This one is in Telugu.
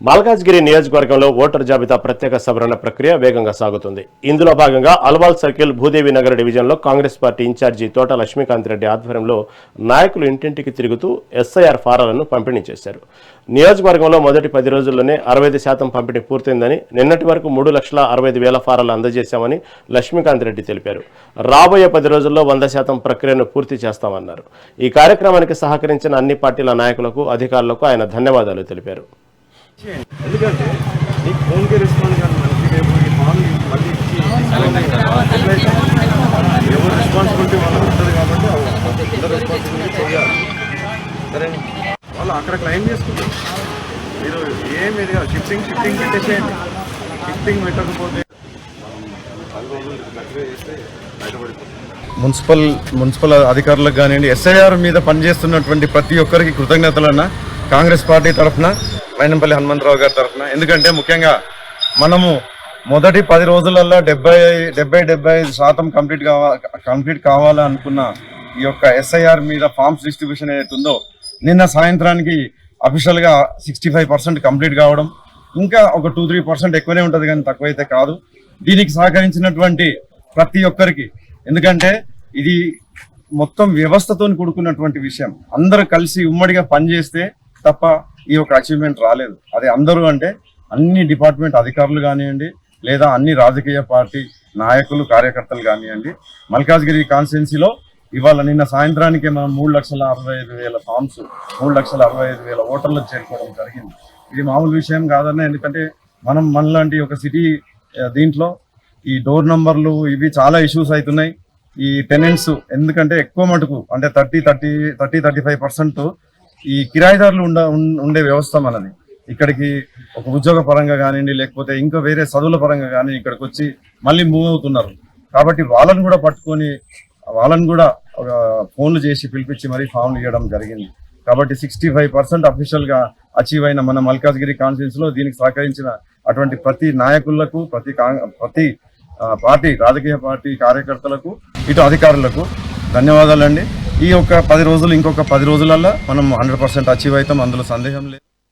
మల్కాజ్గిరి నియోజకవర్గంలో ఓటర్ జాబితా ప్రత్యేక సవరణ ప్రక్రియ వేగంగా సాగుతుంది. ఇందులో భాగంగా అల్వాల్ సర్కిల్ భూదేవి నగర్ డివిజన్లో కాంగ్రెస్ పార్టీ ఇన్ఛార్జి తోట లక్ష్మీకాంత్ రెడ్డి ఆధ్వర్యంలో నాయకులు ఇంటింటికి తిరుగుతూ ఎస్ఐఆర్ ఫారాలను పంపిణీ చేశారు. నియోజకవర్గంలో మొదటి 10 రోజుల్లోనే 65% పంపిణీ పూర్తయిందని, నిన్నటి వరకు 3,65,000 ఫారాలు అందజేశామని లక్ష్మీకాంత్ రెడ్డి తెలిపారు. రాబోయే 10 రోజుల్లో 100% ప్రక్రియను పూర్తి చేస్తామన్నారు. ఈ కార్యక్రమానికి సహకరించిన అన్ని పార్టీల నాయకులకు, అధికారులకు ఆయన ధన్యవాదాలు తెలిపారు. ఎందుకంటే నీకు ఫోన్కి రెస్పాన్స్ కానీ మనకి రేపు ఈ ఫామ్ మళ్ళీ ఇచ్చి ఎవరు రెస్పాన్సిబిలిటీ వాళ్ళకి ఉంటుంది కాబట్టి అందరూ రెస్పాన్సిబిలిటీ చేయాలి. సరే, వాళ్ళు అక్కడ క్లెయిమ్ చేసుకుంటారు. మీరు ఏమి షిఫ్టింగ్ పెట్టేసేయండి. షిఫ్టింగ్ పెట్టకపోతే చేస్తే బయటపడిపోతుంది. మున్సిపల్ అధికారులకు కానివ్వండి, ఎస్ఐఆర్ మీద పనిచేస్తున్నటువంటి ప్రతి ఒక్కరికి కృతజ్ఞతలన్న కాంగ్రెస్ పార్టీ తరఫున, మైనంపల్లి హనుమంతరావు గారి తరఫున. ఎందుకంటే ముఖ్యంగా మనము మొదటి 10 రోజులలో 70-75% కంప్లీట్ కావాలనుకున్న ఈ యొక్క ఎస్ఐఆర్ మీద ఫార్మ్స్ డిస్ట్రిబ్యూషన్ ఏదైతే ఉందో, నిన్న సాయంత్రానికి అఫీషియల్గా 65% కంప్లీట్ కావడం, ఇంకా ఒక 2-3% ఎక్కువనే ఉంటుంది కానీ తక్కువైతే కాదు. దీనికి సహకరించినటువంటి ప్రతి ఒక్కరికి, ఎందుకంటే ఇది మొత్తం వ్యవస్థతో కూడుకున్నటువంటి విషయం. అందరూ కలిసి ఉమ్మడిగా పనిచేస్తే తప్ప ఈ యొక్క అచీవ్మెంట్ రాలేదు. అది అందరూ అంటే అన్ని డిపార్ట్మెంట్ అధికారులు కానివ్వండి, లేదా అన్ని రాజకీయ పార్టీ నాయకులు, కార్యకర్తలు కానివ్వండి. మల్కాజ్గిరి కాన్స్టిట్యున్సీలో ఇవాళ నిన్న సాయంత్రానికే మనం 3,65,000 ఫామ్స్, 3,65,000 ఓటర్లకు చేరుకోవడం జరిగింది. ఇది మామూలు విషయం కాదన్న, ఎందుకంటే మనలాంటి ఒక సిటీ దీంట్లో ఈ డోర్ నంబర్లు ఇవి చాలా ఇష్యూస్ అవుతున్నాయి. ఈ టెనెంట్స్ ఎందుకంటే ఎక్కువ మటుకు అంటే 30-35% ఈ కిరాయిదారులు ఉండే వ్యవస్థ మనది. ఇక్కడికి ఒక ఉద్యోగ పరంగా కానివ్వండి, లేకపోతే ఇంకా వేరే చదువుల పరంగా కానీ ఇక్కడికి వచ్చి మళ్ళీ మూవ్ అవుతున్నారు. కాబట్టి వాళ్ళని కూడా పట్టుకొని వాళ్ళని కూడా ఫోన్లు చేసి పిలిపించి మరీ ఫామ్లు ఇవ్వడం జరిగింది. కాబట్టి 65% అఫీషియల్గా అచీవ్ అయిన మన మల్కాజ్గిరి కాన్స్టిట్యున్సీలో దీనికి సహకరించిన అటువంటి ప్రతి నాయకులకు, ప్రతి పార్టీ రాజకీయ పార్టీ కార్యకర్తలకు, ఇటు అధికారులకు ధన్యవాదాలండి. ఈ యొక్క 10 రోజులు, ఇంకొక 10 రోజులల్లో మనం 100% అచీవ్ అవుతాం, అందులో సందేహం లేదు.